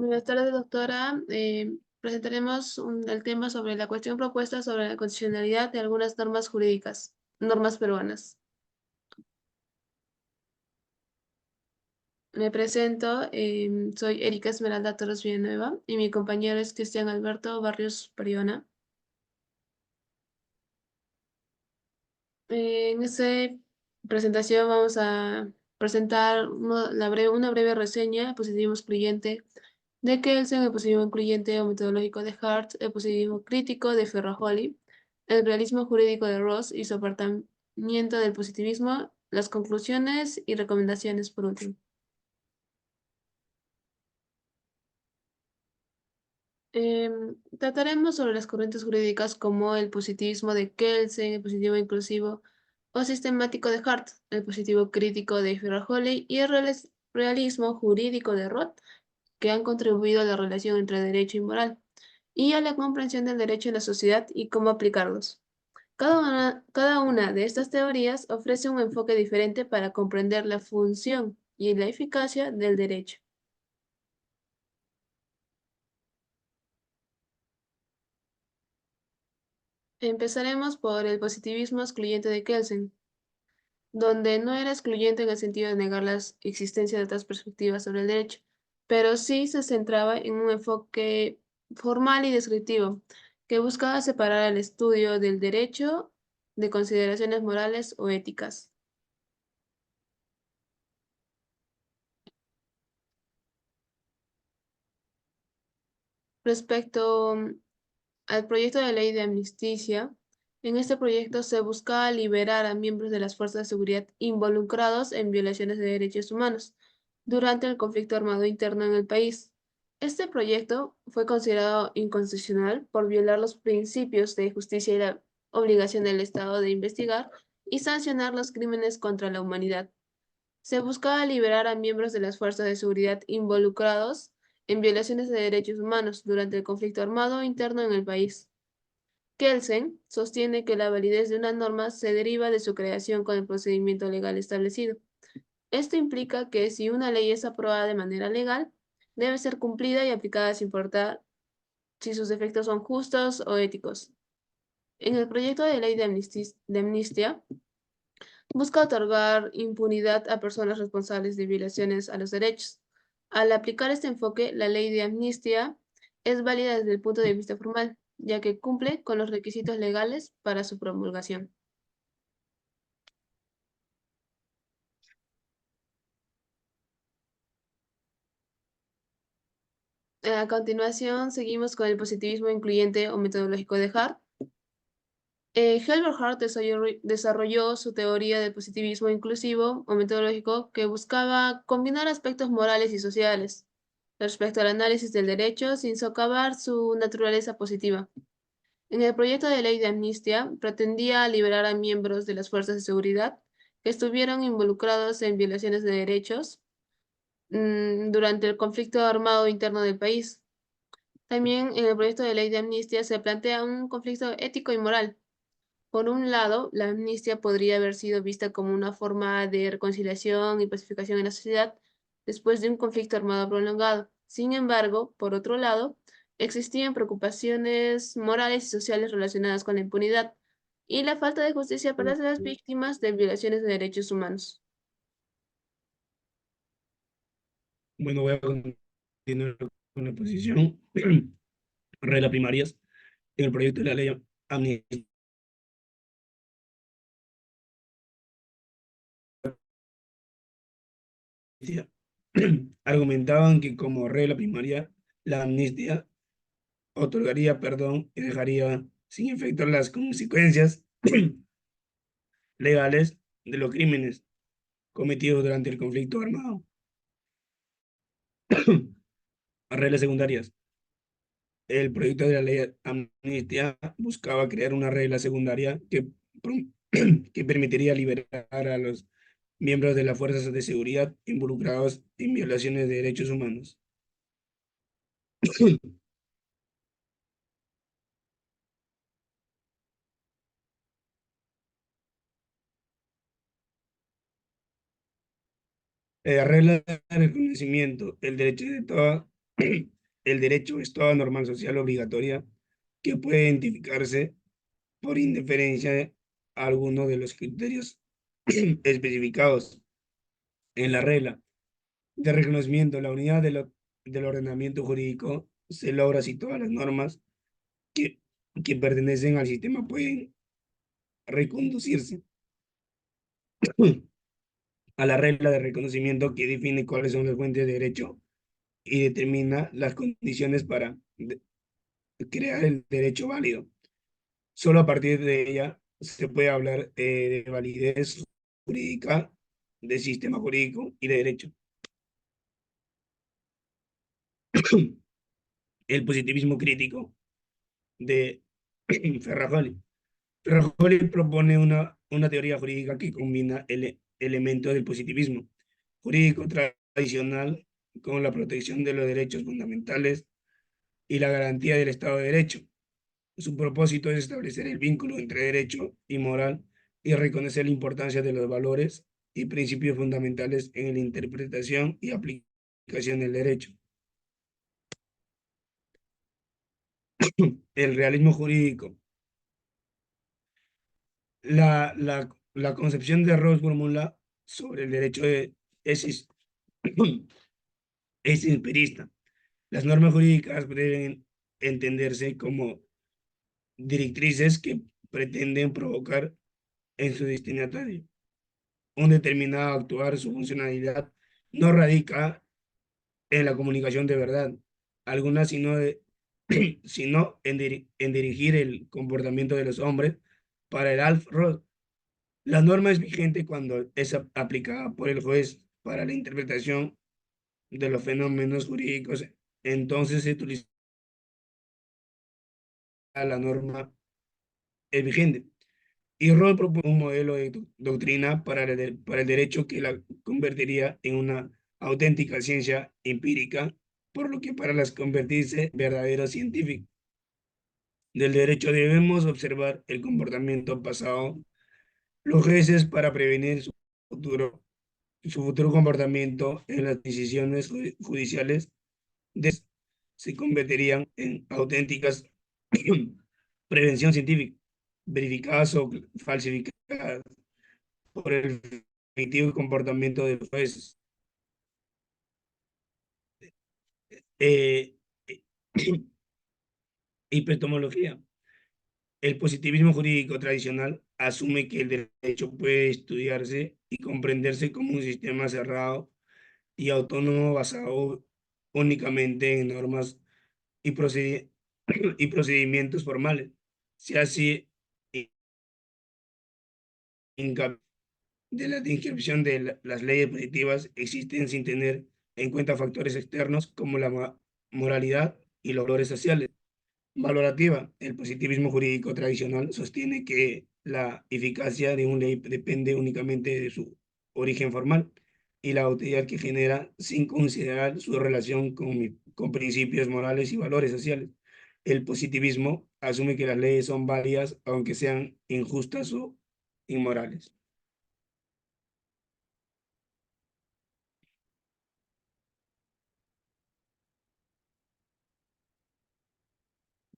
Buenas tardes, doctora. Presentaremos el tema sobre la cuestión propuesta sobre la constitucionalidad de algunas normas jurídicas, normas peruanas. Me presento, soy Erika Esmeralda Torres Villanueva y mi compañero es Cristian Alberto Barrios Priona. En esta presentación vamos a presentar una breve reseña del positivismo excluyente de Kelsen, el positivismo incluyente o metodológico de Hart, el positivismo crítico de Ferrajoli, el realismo jurídico de Ross y su apartamiento del positivismo, las conclusiones y recomendaciones por último. Trataremos sobre las corrientes jurídicas como el positivismo de Kelsen, el positivo inclusivo o sistemático de Hart, el positivo crítico de Ferrajoli y el realismo jurídico de Roth, que han contribuido a la relación entre derecho y moral, y a la comprensión del derecho en la sociedad y cómo aplicarlos. Cada una de estas teorías ofrece un enfoque diferente para comprender la función y la eficacia del derecho. Empezaremos por el positivismo excluyente de Kelsen, donde no era excluyente en el sentido de negar la existencia de otras perspectivas sobre el derecho, pero sí se centraba en un enfoque formal y descriptivo, que buscaba separar el estudio del derecho de consideraciones morales o éticas. Respecto al proyecto de ley de amnistía, en este proyecto se buscaba liberar a miembros de las fuerzas de seguridad involucrados en violaciones de derechos humanos durante el conflicto armado interno en el país. Este proyecto fue considerado inconstitucional por violar los principios de justicia y la obligación del Estado de investigar y sancionar los crímenes contra la humanidad. Se buscaba liberar a miembros de las fuerzas de seguridad involucrados en violaciones de derechos humanos durante el conflicto armado interno en el país. Kelsen sostiene que la validez de una norma se deriva de su creación con el procedimiento legal establecido. Esto implica que si una ley es aprobada de manera legal, debe ser cumplida y aplicada sin importar si sus efectos son justos o éticos. En el proyecto de ley de amnistía busca otorgar impunidad a personas responsables de violaciones a los derechos. Al aplicar este enfoque, la ley de amnistía es válida desde el punto de vista formal, ya que cumple con los requisitos legales para su promulgación. A continuación, seguimos con el positivismo incluyente o metodológico de Hart. Herbert Hart desarrolló su teoría del positivismo inclusivo o metodológico que buscaba combinar aspectos morales y sociales respecto al análisis del derecho sin socavar su naturaleza positiva. En el proyecto de ley de amnistía pretendía liberar a miembros de las fuerzas de seguridad que estuvieron involucrados en violaciones de derechos durante el conflicto armado interno del país. También en el proyecto de ley de amnistía se plantea un conflicto ético y moral. Por un lado, la amnistía podría haber sido vista como una forma de reconciliación y pacificación en la sociedad después de un conflicto armado prolongado. Sin embargo, por otro lado, existían preocupaciones morales y sociales relacionadas con la impunidad y la falta de justicia para las víctimas de violaciones de derechos humanos. Bueno, voy a continuar con la posición regla primarias en el proyecto de la ley amnistía. Argumentaban que como regla primaria la amnistía otorgaría perdón y dejaría sin efecto las consecuencias legales de los crímenes cometidos durante el conflicto armado. Reglas secundarias. El proyecto de la ley amnistía buscaba crear una regla secundaria que permitiría liberar a los miembros de las fuerzas de seguridad involucrados en violaciones de derechos humanos. Regla de reconocimiento. El derecho de toda El derecho es toda norma social obligatoria que puede identificarse por indiferencia a alguno de los criterios especificados en la regla de reconocimiento. La unidad del ordenamiento jurídico se logra si todas las normas que, que pertenecen al sistema pueden reconducirse a la regla de reconocimiento que define cuáles son las fuentes de derecho y determina las condiciones para crear el derecho válido. Solo a partir de ella se puede hablar de validez jurídica, de sistema jurídico y de derecho. El positivismo crítico de Ferrajoli. Ferrajoli propone una teoría jurídica que combina elementos del positivismo jurídico tradicional con la protección de los derechos fundamentales y la garantía del Estado de Derecho. Su propósito es establecer el vínculo entre derecho y moral y reconocer la importancia de los valores y principios fundamentales en la interpretación y aplicación del derecho. El realismo jurídico. La concepción de Rawls formula sobre el derecho es, es empirista. Las normas jurídicas deben entenderse como directrices que pretenden provocar en su destinatario un determinado actuar. Su funcionalidad no radica en la comunicación de verdad, alguna sino en dirigir el comportamiento de los hombres. Para el Alf Ross, la norma es vigente cuando es aplicada por el juez para la interpretación de los fenómenos jurídicos. Entonces se utiliza la norma es vigente. Y Ross propone un modelo de doctrina para el derecho que la convertiría en una auténtica ciencia empírica, por lo que para las convertirse verdadero científico del derecho debemos observar el comportamiento pasado, los jueces para prevenir su futuro comportamiento en las decisiones judiciales se convertirían en auténticas prevención científica, verificadas o falsificadas por el efectivo comportamiento de los jueces. Eh, eh, Epistemología. El positivismo jurídico tradicional asume que el derecho puede estudiarse y comprenderse como un sistema cerrado y autónomo basado únicamente en normas y, y procedimientos formales. Si así, de la inscripción de las leyes positivas existen sin tener en cuenta factores externos como la moralidad y los valores sociales. Valorativa. El positivismo jurídico tradicional sostiene que la eficacia de una ley depende únicamente de su origen formal y la utilidad que genera sin considerar su relación con principios morales y valores sociales. El positivismo asume que las leyes son válidas aunque sean injustas o inmorales.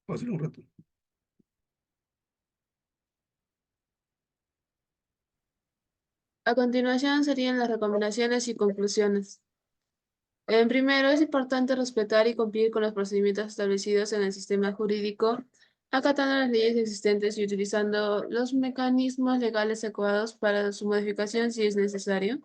Pausa un rato. A continuación serían las recomendaciones y conclusiones. En primero, es importante respetar y cumplir con los procedimientos establecidos en el sistema jurídico, acatando las leyes existentes y utilizando los mecanismos legales adecuados para su modificación si es necesario.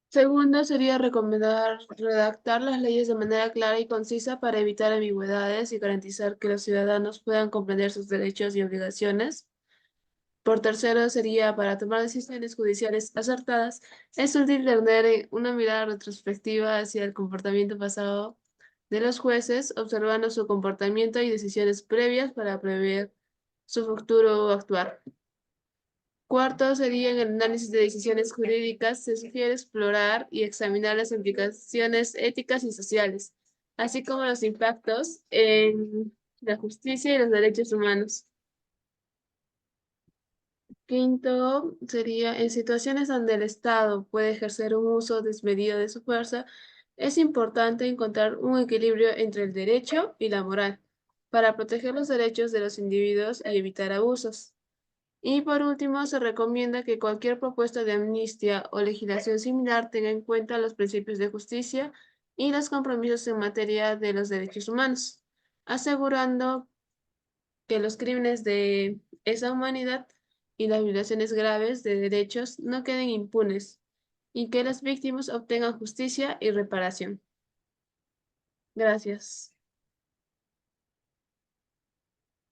Segundo, sería recomendar redactar las leyes de manera clara y concisa para evitar ambigüedades y garantizar que los ciudadanos puedan comprender sus derechos y obligaciones. Por tercero, sería para tomar decisiones judiciales acertadas, es útil tener una mirada retrospectiva hacia el comportamiento pasado de los jueces, observando su comportamiento y decisiones previas para prever su futuro actuar. Cuarto, sería en el análisis de decisiones jurídicas, se sugiere explorar y examinar las implicaciones éticas y sociales, así como los impactos en la justicia y los derechos humanos. Quinto, sería en situaciones donde el Estado puede ejercer un uso desmedido de su fuerza, Es importante encontrar un equilibrio entre el derecho y la moral para proteger los derechos de los individuos y evitar abusos. Y por último, se recomienda que cualquier propuesta de amnistía o legislación similar tenga en cuenta los principios de justicia y los compromisos en materia de los derechos humanos, asegurando que los crímenes de esa humanidad y las violaciones graves de derechos no queden impunes y que las víctimas obtengan justicia y reparación. Gracias.